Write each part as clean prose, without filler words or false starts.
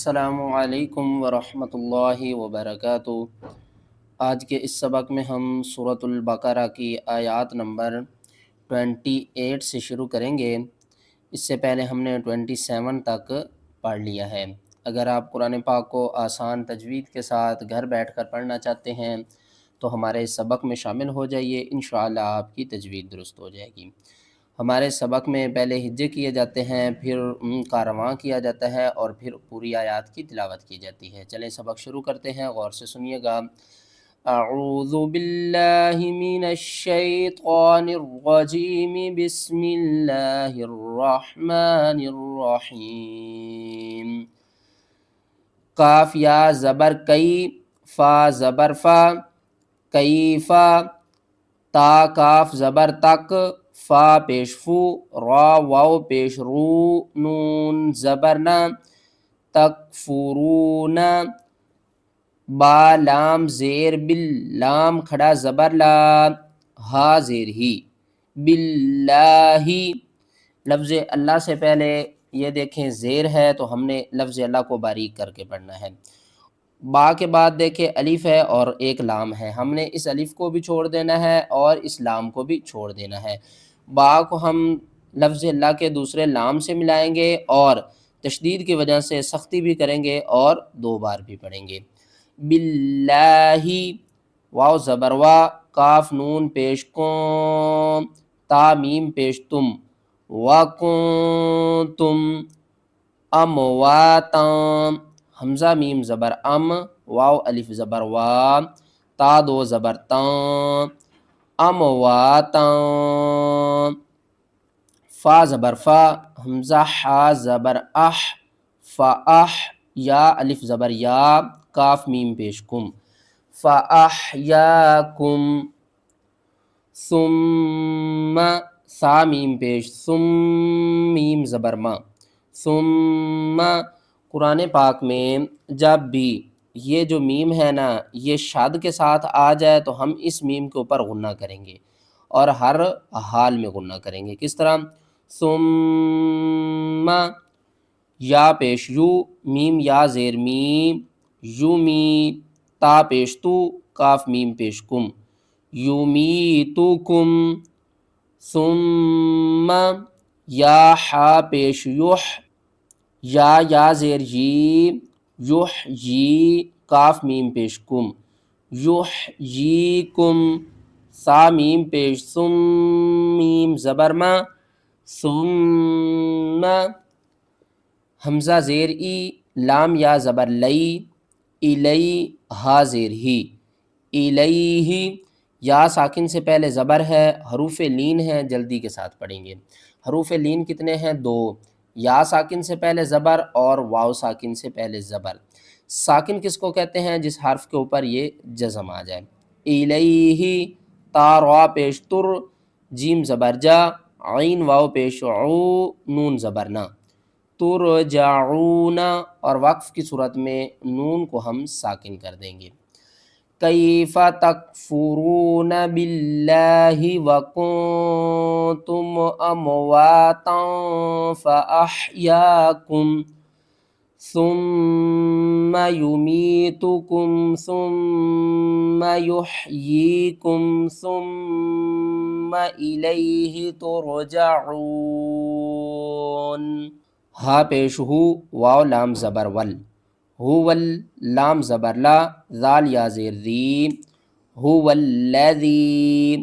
السلام علیکم ورحمۃ اللہ وبرکاتہ۔ آج کے اس سبق میں ہم سورۃ البقرہ کی آیات نمبر 28 سے شروع کریں گے۔ اس سے پہلے ہم نے 27 تک پڑھ لیا ہے۔ اگر آپ قرآن پاک کو آسان تجوید کے ساتھ گھر بیٹھ کر پڑھنا چاہتے ہیں تو ہمارے اس سبق میں شامل ہو جائیے، انشاءاللہ آپ کی تجوید درست ہو جائے گی۔ ہمارے سبق میں پہلے ہجے کیے جاتے ہیں، پھر ان کا رواں کیا جاتا ہے اور پھر پوری آیات کی تلاوت کی جاتی ہے۔ چلیں سبق شروع کرتے ہیں، غور سے سنیے گا۔ اعوذ باللہ من الشیطان الرجیم، بسم اللہ الرحمن الرحیم۔ کاف یا زبر کئی، فا زبر فا، کیفا، تا کاف زبر تک، فا پیش فو، را واو پیش رو، نون زبر نا، تکفرون، با لام زیر بل، لام کھڑا زبر لا، ہا زیر ہی، باللہ، لفظ اللہ سے پہلے یہ دیکھیں زیر ہے تو ہم نے لفظ اللہ کو باریک کر کے پڑھنا ہے۔ با کے بعد دیکھیں الف ہے اور ایک لام ہے، ہم نے اس الف کو بھی چھوڑ دینا ہے اور اس لام کو بھی چھوڑ دینا ہے۔ با کو ہم لفظ اللہ کے دوسرے لام سے ملائیں گے اور تشدید کی وجہ سے سختی بھی کریں گے اور دو بار بھی پڑھیں گے۔ باللہ، واو زبر وا، کاف نون پیش کون، تا میم پیش تم، وکنتم امواتاں، حمزہ میم زبر ام، واو الف زبر وا، تا دو زبر تاں، امواتاں، فا زبر فا، حمزہ حا زبر اح، فاح، یا الف زبر یا، کاف میم پیش کم، فاحیاکم، ثم، سا میم پیش ثم، میم زبر ما، ثم، قرآن پاک میں جب بھی یہ جو میم ہے نا یہ شاد کے ساتھ آ جائے تو ہم اس میم کے اوپر غنہ کریں گے اور ہر حال میں غنہ کریں گے۔ کس طرح؟ ثم، یا پیش یو، میم یا زیر میم، یومی، تا پیش تو، کاف میم پیش کم، یومیتکم، ثم، یا حا پیش یح، یا زیر یی، یحیی، کاف میم پیش کم، یحییکم، سا میم پیش ثم، میم زبر ما، ثم، حمزہ زیر ای، لام یا زبر لئی، الی، ہا زیر ہی، الیہ، یا ساکن سے پہلے زبر ہے، حروف لین ہیں، جلدی کے ساتھ پڑھیں گے۔ حروف لین کتنے ہیں؟ دو، یا ساکن سے پہلے زبر اور واو ساکن سے پہلے زبر۔ ساکن کس کو کہتے ہیں؟ جس حرف کے اوپر یہ جزم آ جائے۔ الیہ، تا را پیش تر، جیم زبر جا، عین واو پیش عو، نون زبر نا، ترجعون، اور وقف کی صورت میں نون کو ہم ساکن کر دیں گے۔ کیف تکفرون باللہ وکنتم امواتا فاحیاکم ثم یمیتکم ثم یحییکم ثم الیہ ترجعون۔ ہا پیش ہو، واو لام زبر ول، هو لام زبر لا، ذال یا زیر ذی، هو الذی،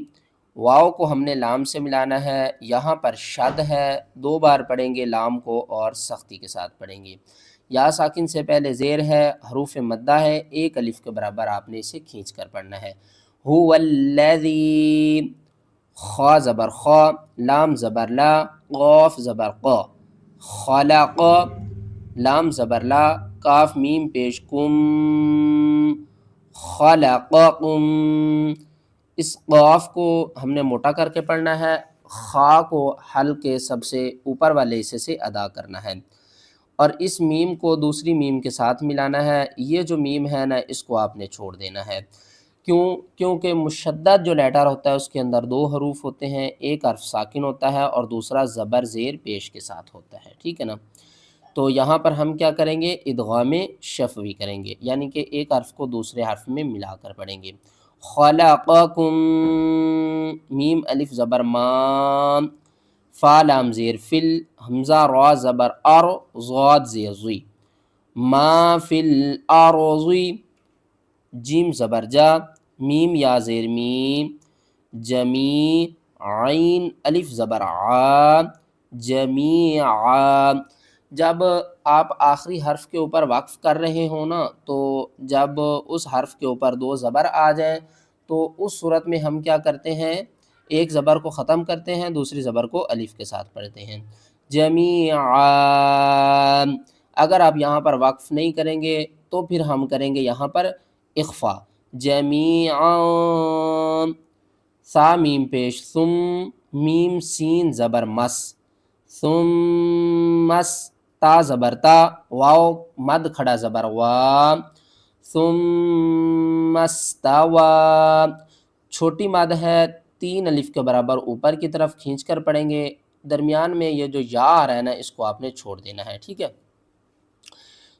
واو کو ہم نے لام سے ملانا ہے، یہاں پر شد ہے، دو بار پڑھیں گے لام کو اور سختی کے ساتھ پڑھیں گے۔ یا ساکن سے پہلے زیر ہے، حروف مدہ ہے، ایک الف کے برابر آپ نے اسے کھینچ کر پڑھنا ہے۔ هو الذی، خا زبر خا، لام زبر لا، قاف زبر قا، خلق، لام زبر لا، کاف میم پیش کم، خلقکم، اس قاف کو ہم نے موٹا کر کے پڑھنا ہے، خا کو حل کے سب سے اوپر والے حصے سے ادا کرنا ہے اور اس میم کو دوسری میم کے ساتھ ملانا ہے۔ یہ جو میم ہے نا اس کو آپ نے چھوڑ دینا ہے، کیونکہ مشدد جو لیٹر ہوتا ہے اس کے اندر دو حروف ہوتے ہیں، ایک حرف ساکن ہوتا ہے اور دوسرا زبر زیر پیش کے ساتھ ہوتا ہے، ٹھیک ہے نا۔ تو یہاں پر ہم کیا کریں گے؟ ادغام شفوی کریں گے، یعنی کہ ایک حرف کو دوسرے حرف میں ملا کر پڑھیں گے۔ خلقکم، میم الف زبر مام، فا لام زیر فل، حمزہ را زبر ار، ضاد زیر زی، ما فی الارض، جیم زبر جا، میم یا زیر میم، جمی، عین الف زبر آ، جمیعا۔ جب آپ آخری حرف کے اوپر وقف کر رہے ہوں نا، تو جب اس حرف کے اوپر دو زبر آ جائیں تو اس صورت میں ہم کیا کرتے ہیں؟ ایک زبر کو ختم کرتے ہیں، دوسری زبر کو الف کے ساتھ پڑھتے ہیں، جمیعا۔ اگر آپ یہاں پر وقف نہیں کریں گے تو پھر ہم کریں گے یہاں پر اخفا، جمیعا، سا میم پیش ثم، میم سین زبر مس، ثم مس، تا زبر تا، واو مد کھڑا زبر وا، ثم استوى، چھوٹی مد ہے، 3 الف کے برابر اوپر کی طرف کھینچ کر پڑھیں گے، درمیان میں یہ جو یا آ رہا ہے نا اس کو آپ نے چھوڑ دینا ہے، ٹھیک ہے۔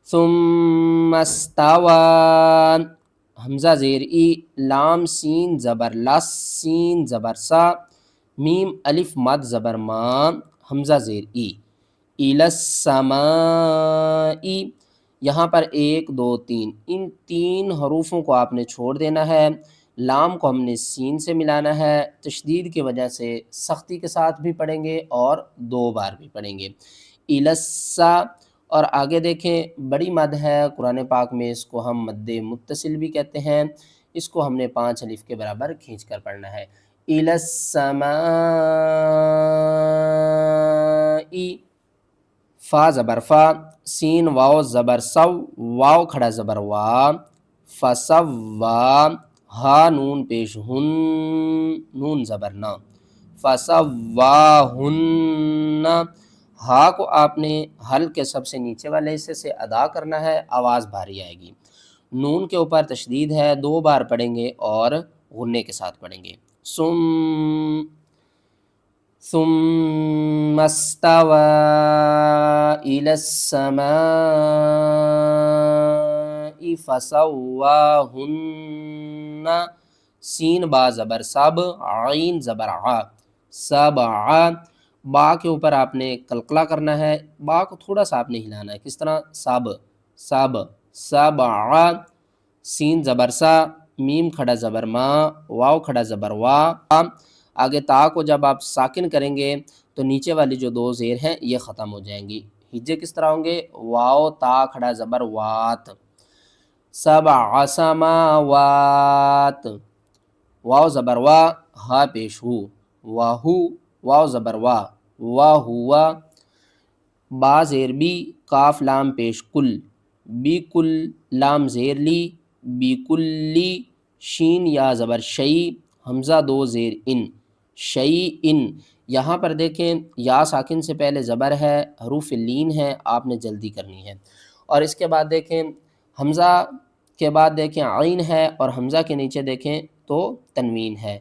ثم استوى، حمزہ زیر ای، لام سین زبر لس، سین زبر سا، میم الف مد زبر ما، حمزہ زیر ای، الی السماء، یہاں پر 1 2 3 ان 3 حروفوں کو آپ نے چھوڑ دینا ہے، لام کو ہم نے سین سے ملانا ہے، تشدید کی وجہ سے سختی کے ساتھ بھی پڑھیں گے اور 2 بار بھی پڑھیں گے، الی السا، اور آگے دیکھیں بڑی مد ہے قرآن پاک میں، اس کو ہم مد متصل بھی کہتے ہیں، اس کو ہم نے 5 الف کے برابر کھینچ کر پڑھنا ہے، الی السماء، فا زبر فا، سین واو زبر سو، واو کھڑا زبر وا، فسوا، ہا نون پیش ہن، نون زبر نا، فسواہن، ہا کو آپ نے حل کے سب سے نیچے والے حصے سے ادا کرنا ہے، آواز بھاری آئے گی، نون کے اوپر تشدید ہے، 2 بار پڑھیں گے اور غنے کے ساتھ پڑھیں گے، ثم استوى إلى السماء فسواهن، سین با زبر سب، عین زبر ع، سبع، با کے اوپر آپ نے قلقلہ کرنا ہے، با کو تھوڑا سا آپ نے ہلانا ہے، کس طرح؟ سب سب، سبع، سین زبر سا، میم کھڑا زبر ما، واو کھڑا زبر وا، آگے تا کو جب آپ ساکن کریں گے تو نیچے والی جو 2 زیر ہیں یہ ختم ہو جائیں گی، ہجے کس طرح ہوں گے؟ واو تا کھڑا زبر وات، سبع سماوات، واو زبر وا، ہا پیش ہو، واہو، واو زبر وا، واہوا، با زیر بی، کاف لام پیش کل، بی کل، لام زیر لی، بی کلی، شین یا زبر شئی، حمزہ 2 زیر ان، شئی ان، یہاں پر دیکھیں یا ساکن سے پہلے زبر ہے، حروف لین ہے، آپ نے جلدی کرنی ہے، اور اس کے بعد دیکھیں حمزہ کے بعد دیکھیں عین ہے، اور حمزہ کے نیچے دیکھیں تو تنوین ہے،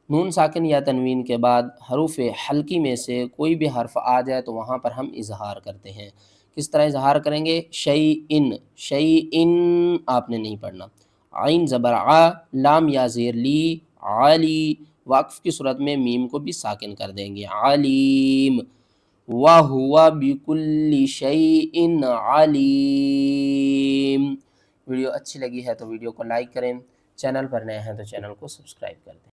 نون ساکن یا تنوین کے بعد حروف حلقی میں سے کوئی بھی حرف آ جائے تو وہاں پر ہم اظہار کرتے ہیں، کس طرح اظہار کریں گے؟ شیئن، شیئن آپ نے نہیں پڑھنا، عین زبر ع، لام یا زیر لی، علی، وقف کی صورت میں میم کو بھی ساکن کر دیں گے، علیم، وَهُوَ بِكُلِّ شَيْءٍ عَلِيمٌ۔ ویڈیو اچھی لگی ہے تو ویڈیو کو لائک کریں، چینل پر نئے ہیں تو چینل کو سبسکرائب کر دیں۔